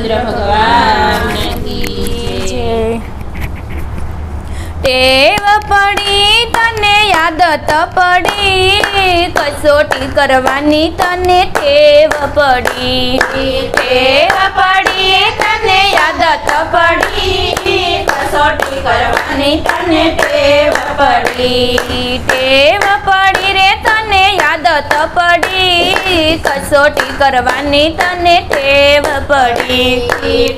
રામચંદ્ર ભગવાન કી જય। ટેવ પડી તને આદત પડી કસોટી કરવાની તને ટેવ પડી। ટેવ પડી તને આદત પડી કસોટી કરવાની તને ટેવ પડી। ટેવ પડી રે તને આદત પડી કસોટી કરવાની તને ટેવ પડી।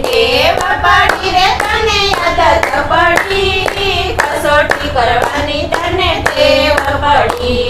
ટેવ પડી રે તને આદત પડી કસોટી કરવાની તને ટેવ પડી।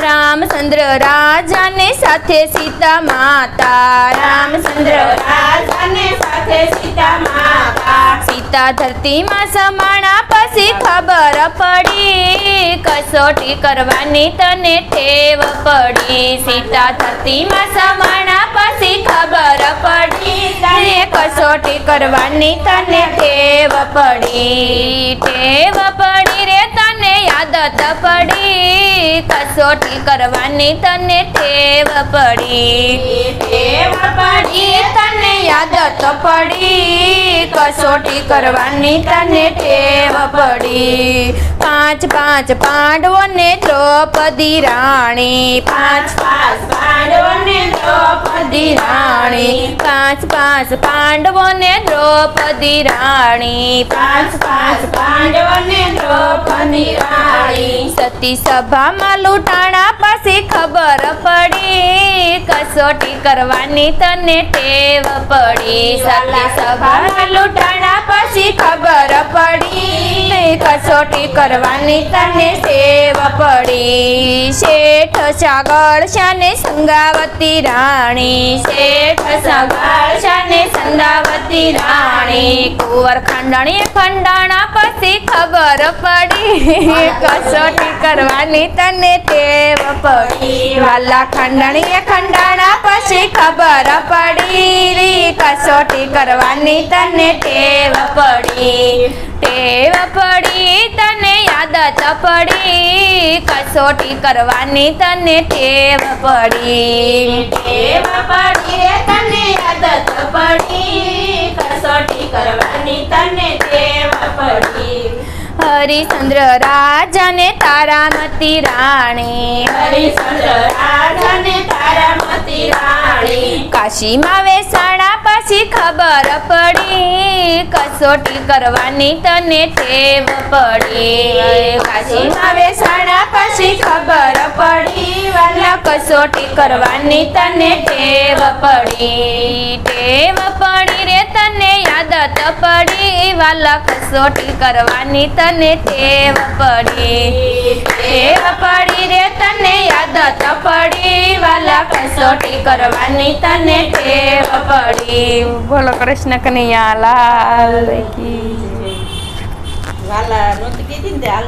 રામચંદ્ર રાજાને સાથે સીતા માતા રામચંદ્ર રાજાને સાથે સીતા માતા સીતા ધરતીમાં સમાણા પછી ખબર પડી કસોટી કરવાની તને ટેવ પડી। સીતા ધરતીમાં સમાણા પછી ખબર પડી તને કસોટી કરવાની તને ટેવ પડી। ટેવ પડી રે તને આદત પડી કસોટી કરવાની તને ટેવ પડી। ટેવ પડી તને આદત પડી કસોટી કરવાની તને ટેવ પડી। પાંચ પાંચ પાંડવોને દ્રૌપદી રાણી પાંચ પાંડવોને દ્રૌપદી રાણી પાંચ પાંચ પાંડવોને દ્રૌપદી રાણી પાંચ પાંડવોને દ્રૌપદી રાણી સતી સભામાં લૂંટાણા પછી ખબર પડી કસોટી કરવાની તને ટેવ પડી। સતી સભામાં લૂંટાણા પછી ખબર પડી કસોટી કરવાની તને ટેવ પડી। શેઠ સાગર શાને સંગાવતી રાણી શેઠ સાગર શાને સંગાવતી રાણી કુંવર ખંડણીએ ખંડાણા પછી ખબર પડી કસોટી કરવાની તને ટેવ પડી। વાલા ખંડણીએ ખંડાણા પછી ખબર પડી કસોટી કરવાની તને ટેવ પડી। ટેવ પડી તને આદત પડી કસોટી કરવાની તને ટેવ પડી। ટેવ પડી રે તને આદત પડી કસોટી કરવાની તને ટેવ પડી। હરિશ્ચંદ્ર રાજાને તારામતી રાણી હરિશ્ચંદ્ર રાજાને તારામતી રાણી કાશીમાં વેસાણા પછી ખબર પડી કસોટી કરવાની તને ટેવ પડી। કાશીમાં વેસાણા પછી ખબર પડી વાલા કસોટી કરવાની તને ટેવ પડી। ટેવ પડી રે તને આદત પડી વાલા કસોટી કરવાની તને ટેવ પડી। ટેવ પડી રે તને આદત પડી વાલા કસોટી કરવાની તને ટેવ પડી। બોલો કૃષ્ણ કનૈયા લાલ કી વાલા નોતી કીધી ને હાલ